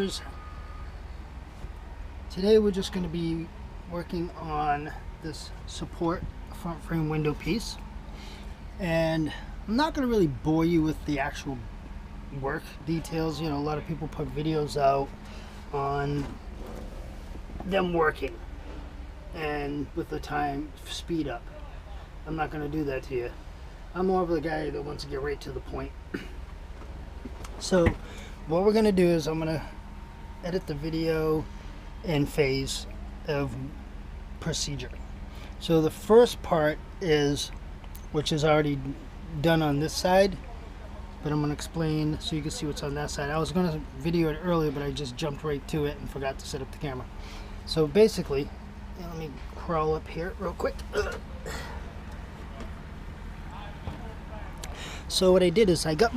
viewers. Today we're just going to be working on this support front frame window piece, and I'm not going to really bore you with the actual work details. You know, a lot of people put videos out on them working and with the time speed up. I'm not going to do that to you. I'm more of the guy that wants to get right to the point. So what we're going to do is I'm going to edit the video in phase of procedure. So the first part is, which is already done on this side, but I'm going to explain so you can see what's on that side. I was going to video it earlier, but I just jumped right to it and forgot to set up the camera. So basically, let me crawl up here real quick. So what I did is I got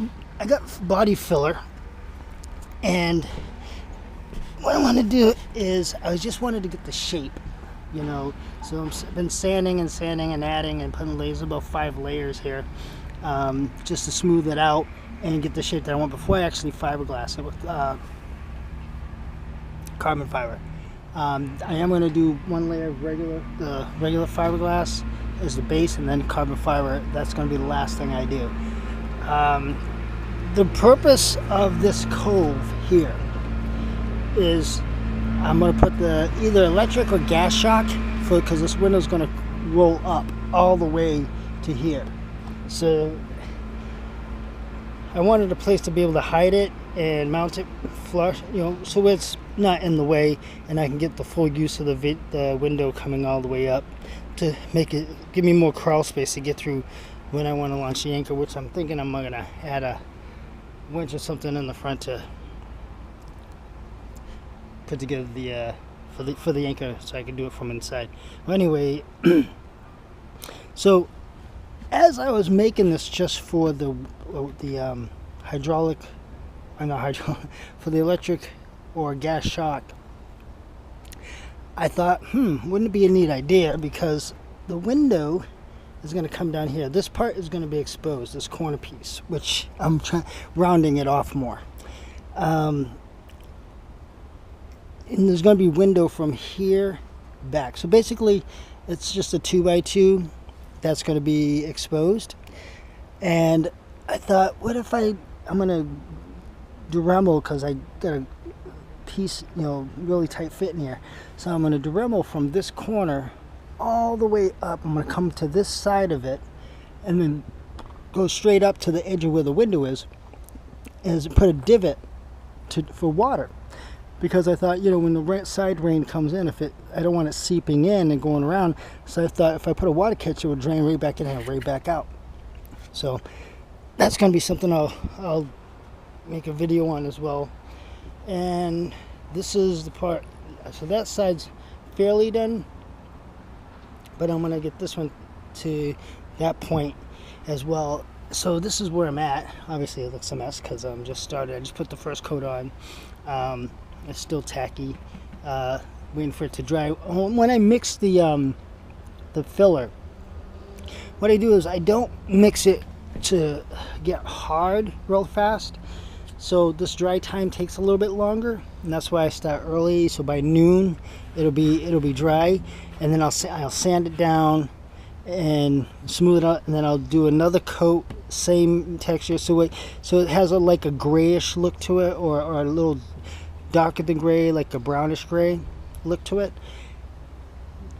body filler, and what I want to do is I just wanted to get the shape, you know. So I've been sanding and adding and putting layers, about 5 layers here, just to smooth it out and get the shape that I want before I actually fiberglass it with carbon fiber. I am going to do 1 layer of the regular fiberglass as the base, and then carbon fiber. That's going to be the last thing I do. The purpose of this cove here is I'm going to put the either electric or gas shock, because this window is going to roll up all the way to here. So I wanted a place to be able to hide it and mount it flush, you know, so it's not in the way, and I can get the full use of the window coming all the way up to make it give me more crawl space to get through when I want to launch the anchor, which I'm thinking I'm going to add a winch or something in the front to put together the for the anchor, so I can do it from inside. Well, anyway, so as I was making this just for the hydraulic, for the electric or gas shock, I thought, wouldn't it be a neat idea, because the window is going to come down here. This part is going to be exposed, this corner piece, which I'm rounding it off more. And there's going to be window from here back. So basically, it's just a 2x2 that's going to be exposed. And I thought, what if I'm going to Dremel, because I got a piece, you know, really tight fit in here. So I'm going to Dremel from this corner all the way up. I'm going to come to this side of it and then go straight up to the edge of where the window is, and put a divot for water, because I thought, you know, when the side rain comes in, I don't want it seeping in and going around. So I thought if I put a water catcher, it would drain right back in and right back out. So that's going to be something I'll make a video on as well. And this is the part, so that side's fairly done, but I'm going to get this one to that point as well. So this is where I'm at. Obviously it looks a mess because I'm just started. I just put the first coat on. It's still tacky, waiting for it to dry. When I mix the filler, what I do is I don't mix it to get hard real fast. So this dry time takes a little bit longer, and that's why I start early. So by noon, it'll be dry, and then I'll sand it down and smooth it out, and then I'll do another coat, same texture, so it has like a grayish look to it, or a little darker than gray, like a brownish gray look to it.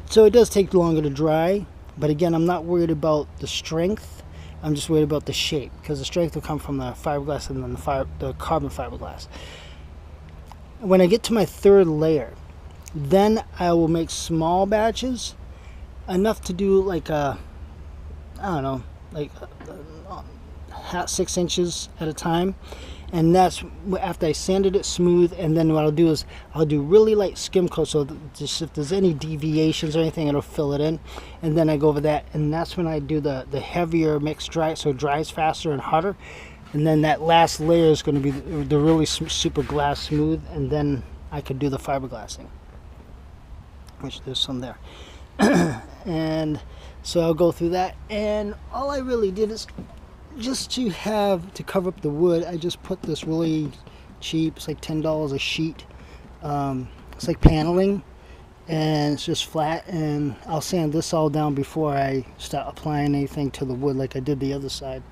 So it does take longer to dry, but again, I'm not worried about the strength. I'm just worried about the shape, because the strength will come from the fiberglass and then the carbon fiberglass. When I get to my 3rd layer, then I will make small batches, enough to do like I don't know, like 6 inches at a time. And that's after I sanded it smooth, and then what I'll do is I'll do really light skim coat, so just if there's any deviations or anything, it'll fill it in, and then I go over that, and that's when I do the heavier mix dry, so it dries faster and hotter, and then that last layer is going to be the really super glass smooth, and then I could do the fiberglassing, which there's some there. And so I'll go through that, and all I really did is just to cover up the wood, I just put this really cheap. It's like $10 a sheet. It's like paneling, and it's just flat, and I'll sand this all down before I start applying anything to the wood like I did the other side.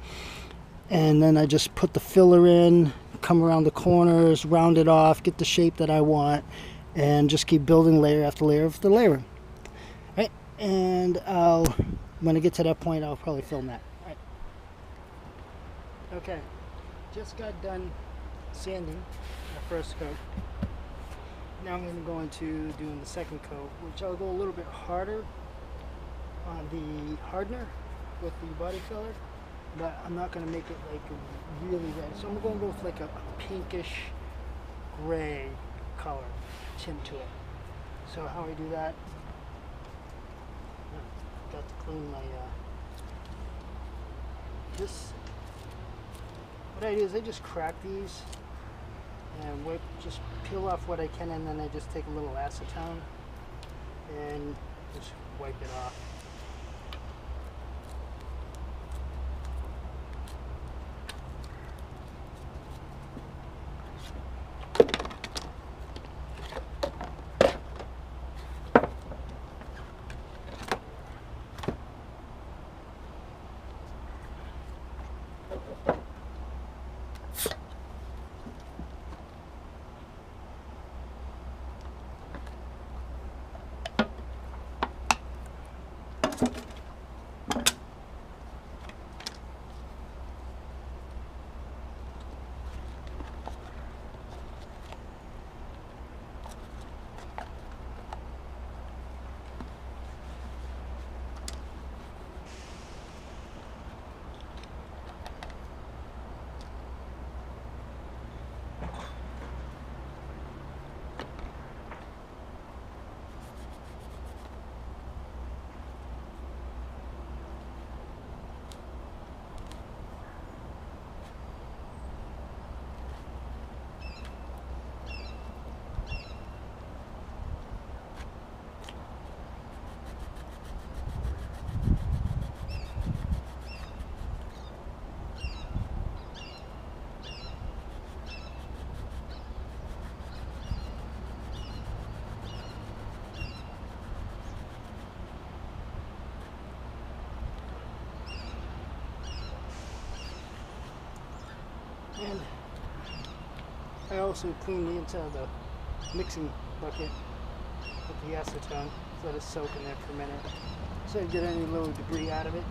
And then I just put the filler in, come around the corners, round it off, get the shape that I want, and just keep building layer after layer after layer. Right, and when I get to that point, I'll probably film that. Right. Okay, just got done sanding my first coat. Now I'm going to go into doing the second coat, which I'll go a little bit harder on the hardener with the body filler, but I'm not going to make it like really red. So I'm going to go with like a pinkish gray color tint to it. So how I do that, got to clean my, what I do is I just crack these and just peel off what I can, and then I just take a little acetone and just wipe it off. And I also clean the inside of the mixing bucket with the acetone, let it soak in there for a minute so I get any little debris out of it.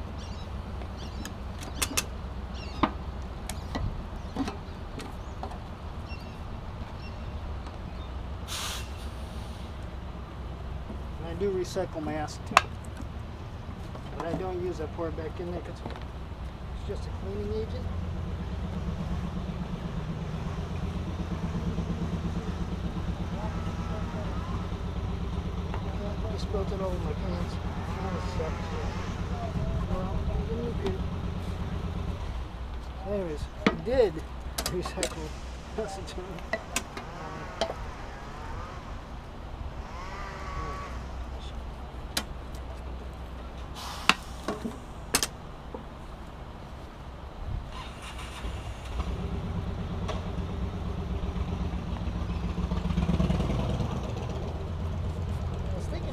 And I do recycle my acetone, but I don't use it. I pour it back in there because it's just a cleaning agent. I spilled it over my pants. Anyways, I did recycle acetone.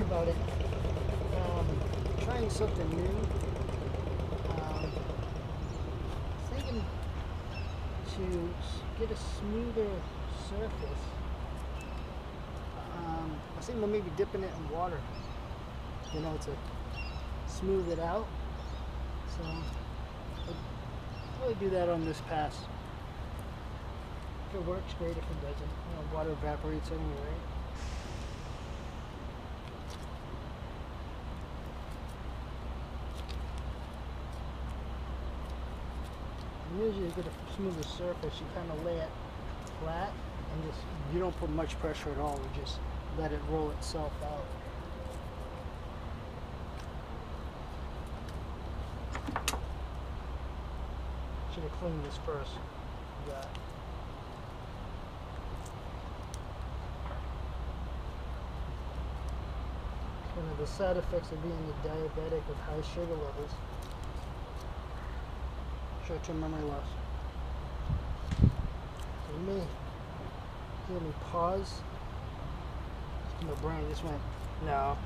About it, trying something new. Thinking to get a smoother surface. I was thinking about maybe dipping it in water, you know, to smooth it out. So I'll probably do that on this pass. If it works, great. If it doesn't, you know, water evaporates anyway. Usually to get a smoother surface, you kind of lay it flat and just, you don't put much pressure at all, you just let it roll itself out. Should have cleaned this first. Yeah. One of the side effects of being a diabetic with high sugar levels. Short-term memory loss. For me, Let me pause. My brain just went, no.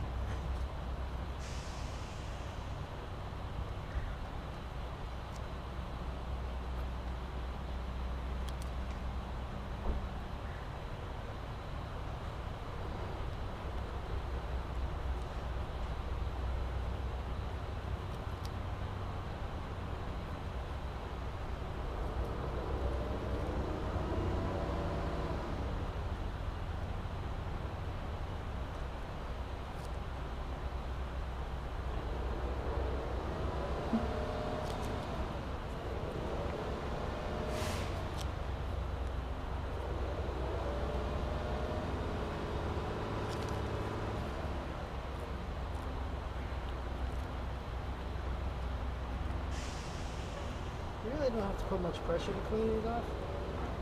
You really don't have to put much pressure to clean it off.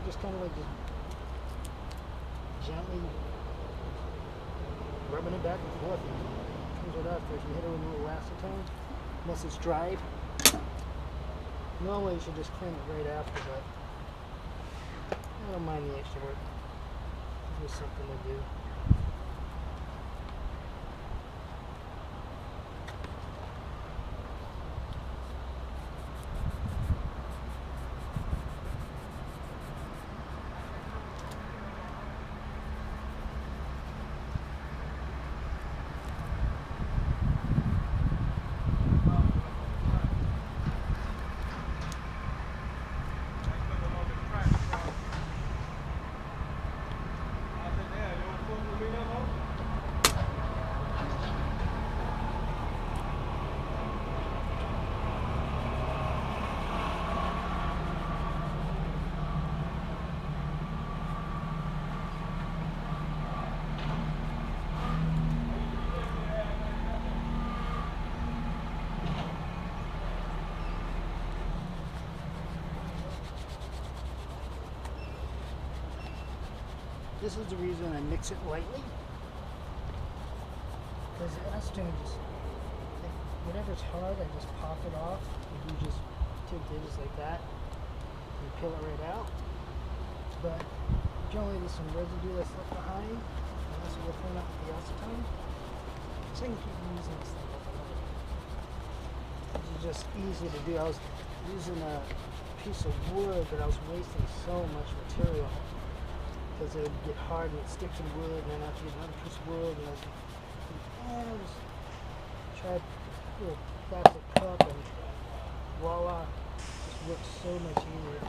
Just kind of like just gently rubbing it back and forth. And it comes right after. If you hit it with a little acetone, unless it's dried. Normally you should just clean it right after, but I don't mind the extra work. It's just something to do. This is the reason I mix it lightly, because acetone just, whatever's hard, I just pop it off. And you just take digits like that and peel it right out. But generally there's some residue that's left behind, and that's what we'll clean up with the acetone. So I can keep using this thing up another way. This is just easy to do. I was using a piece of wood, but I was wasting so much material, because it would get hard and it stick to the wood, and then I have to use another piece of wood, and I just tried a little plastic cup, and voila, it just works so much easier.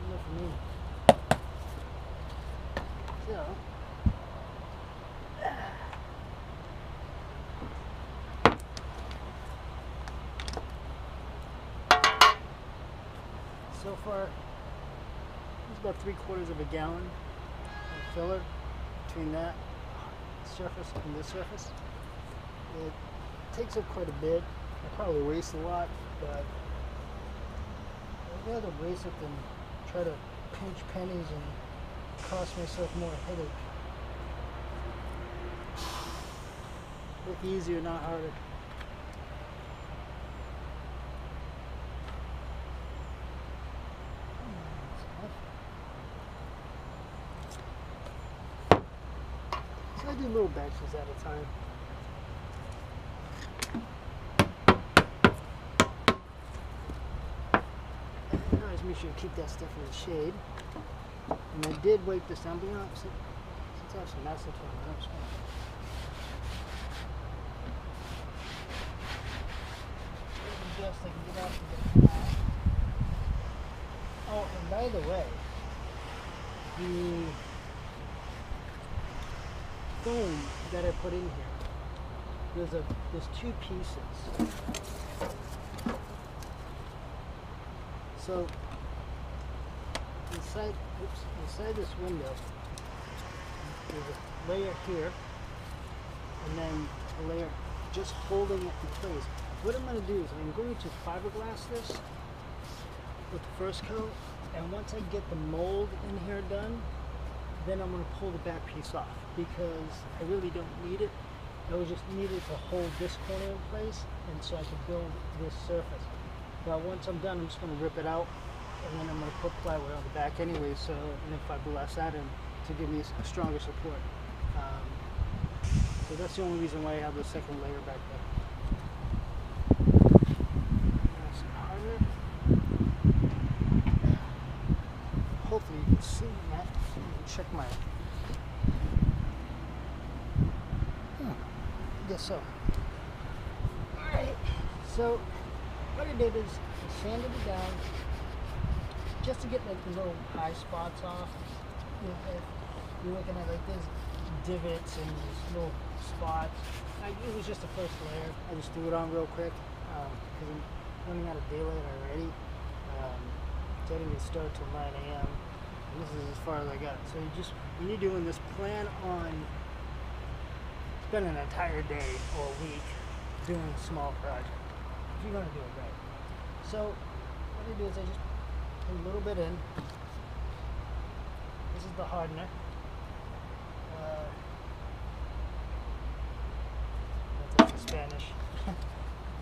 Enough for me. So far, it's about 3/4 of a gallon of filler between that surface and this surface. It takes up quite a bit. I probably waste a lot, but I'd rather waste it than try to pinch pennies and cost myself more headache. Look easier, not harder. So I do little batches at a time. I always make sure to keep that stuff in the shade. And I did wipe this down, but you know, since I have some acetone, I'm just gonna best I can get out to the flat. Oh, and by the way, the foam that I put in here, there's two pieces. So inside this window, there's a layer here, and then a layer just holding it in place. What I'm going to do is I'm going to fiberglass this with the first coat, and once I get the mold in here done, then I'm going to pull the back piece off, because I really don't need it. I was just needed to hold this corner in place, and so I could build this surface. But once I'm done, I'm just going to rip it out, and then I'm going to put plywood on the back anyway, so and if I blast that in to give me a stronger support. So that's the only reason why I have the second layer back there. Nice and harder. Hopefully you can see that. Check my... I guess so. Alright, so what I did is I sanded it down just to get like the little high spots off. You know, if you're looking at like this divots and these little spots. It was just the first layer. I just threw it on real quick because I'm running out of daylight already. So I didn't get started till 9 a.m. And this is as far as I got. So you just, when you're doing this, plan on spending an entire day or a week doing a small project if you're going to do it right. So what I do is I just put a little bit in. This is the hardener. That's in Spanish. And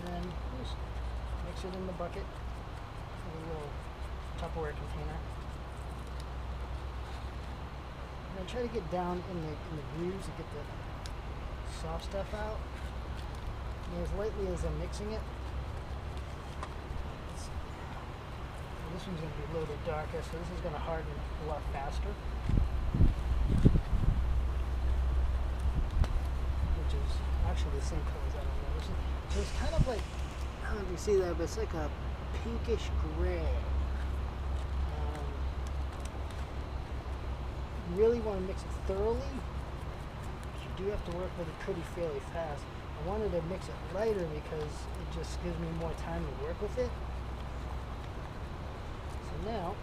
then just mix it in the bucket in a little Tupperware container. And then try to get down in the grooves to get the soft stuff out. And as lightly as I'm mixing it. This one's going to be a little bit darker, so this is going to harden a lot faster. Which is actually the same color as I don't know. So it's kind of like, I don't know if you see that, but it's like a pinkish gray. You really want to mix it thoroughly. You do have to work with it pretty fairly fast. I wanted to mix it lighter because it just gives me more time to work with it. So now,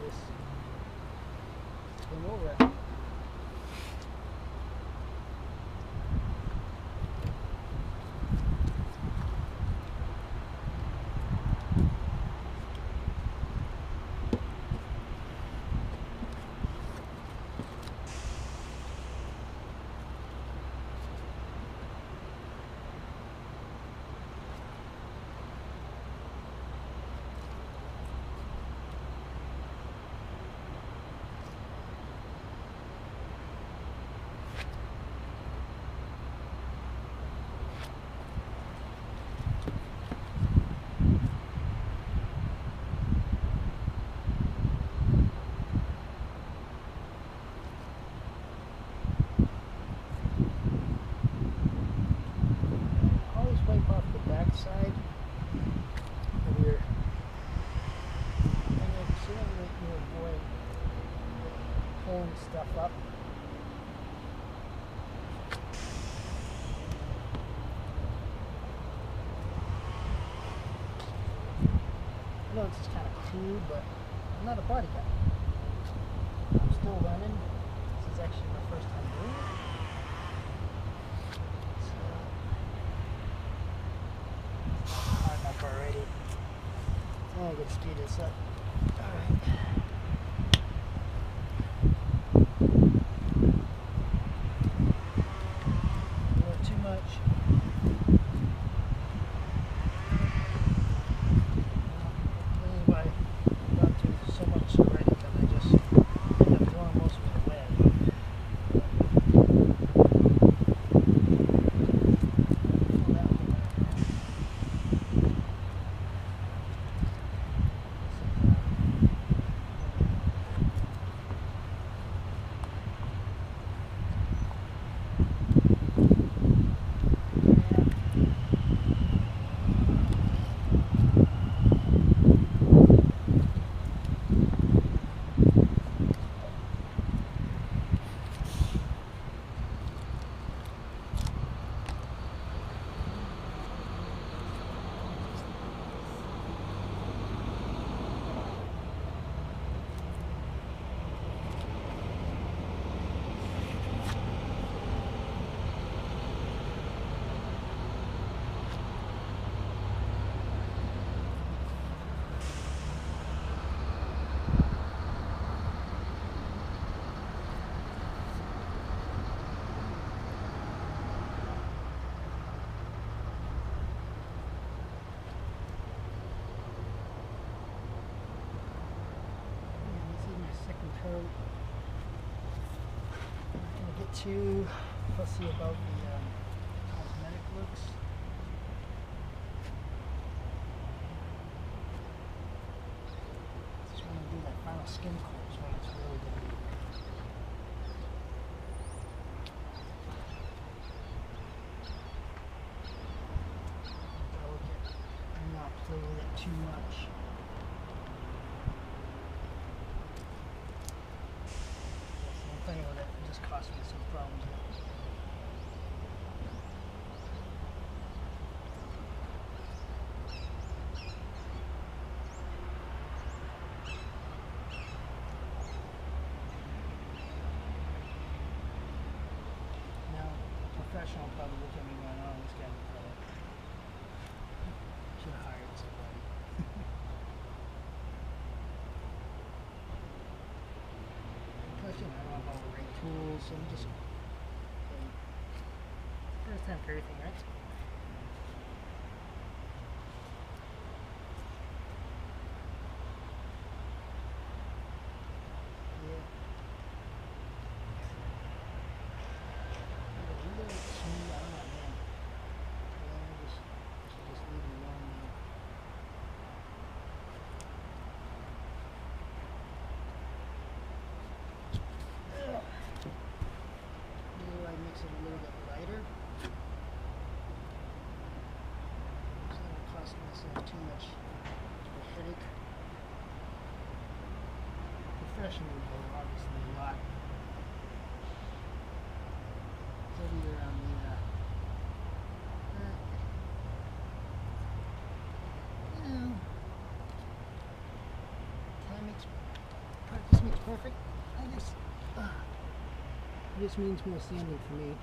just spin over it. Side of your, and you see how you avoid pulling stuff up. I know it's kind of crude, but I'm not a body guy. I'm still learning. This is actually my first time doing it. Already. I gotta speed this up. Alright. Not too much. This is why I'm not doing so much already because I just end up throwing most of it away. too fussy about the cosmetic looks. Just want to do that final skin coat is when it's really going to be. Delicate and not play with it too much. Playing with it just cost me some problems. Now, a professional probably look at me going, oh, this guy's a pro. Should have hired somebody. Plus, you know, I don't have all the right tools, so I'm just first time for everything, right? Yeah. A little smooth, I don't know, man. Yeah, I should just leave it alone now. I mix it a little bit lighter. So I don't cost myself too much of a headache. Professionally though, obviously a lot heavier on the practice makes perfect. I guess it just means more sanding for me.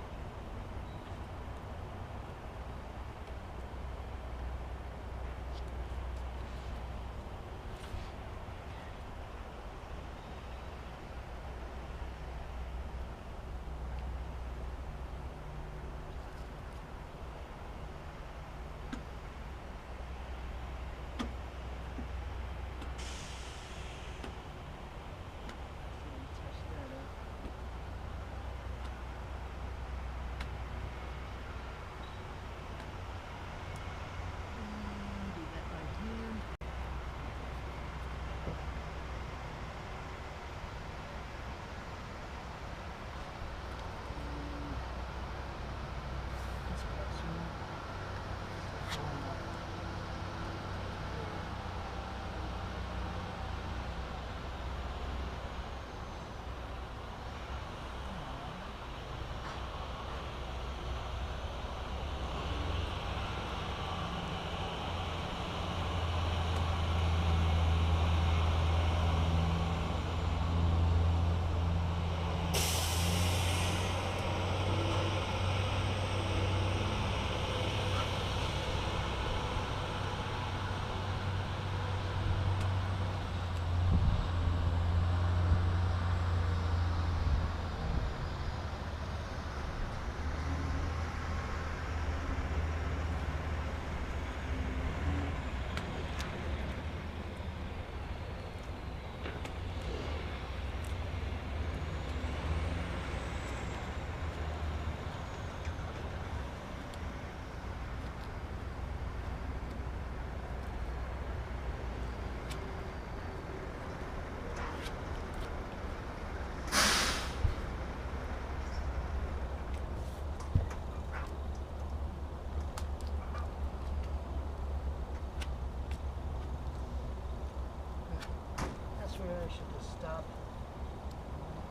I should just stop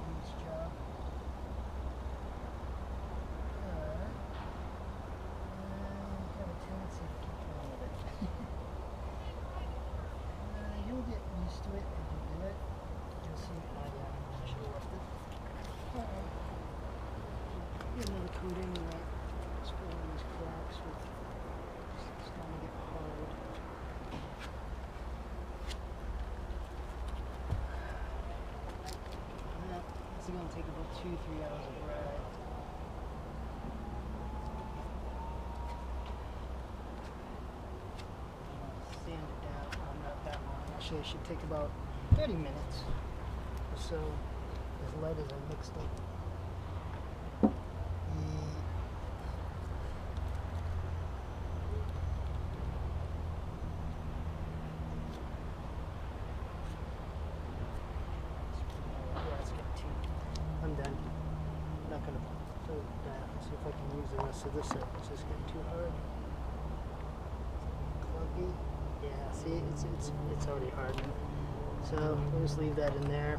on this job. I have a tendency to keep going with it. You'll get used to it as you do it. You'll see, I should have left it. Get another coating, right? Just go in these cracks with, it's starting to get hard. It's going to take about 2-3 hours of ride. Sand it down. Not that long. Actually, it should take about 30 minutes or so, as light as I mixed it. not going to put that. Let's see if I can use the rest of this up. Is this getting too hard? Clumpy? Yeah, see, it's already hardened. So we'll just leave that in there.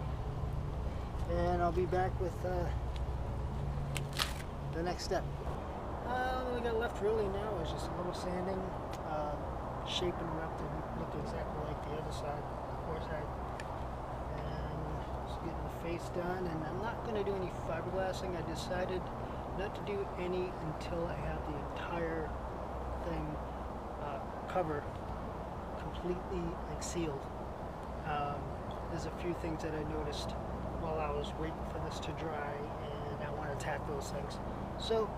And I'll be back with the next step. All we got left really now is just a little sanding, shaping them up to look exactly like the other side, the core side. And just getting the face done. And I'm not going to do any fiberglassing. I decided not to do any until I have the entire thing covered, completely like sealed. There's a few things that I noticed while I was waiting for this to dry, and I want to attack those things. So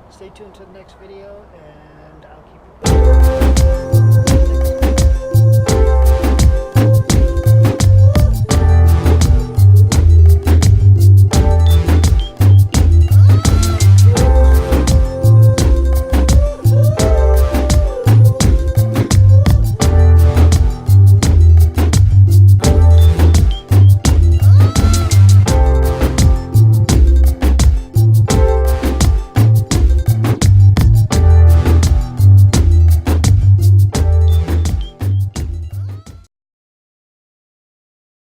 stay tuned to the next video, and I'll keep you posted.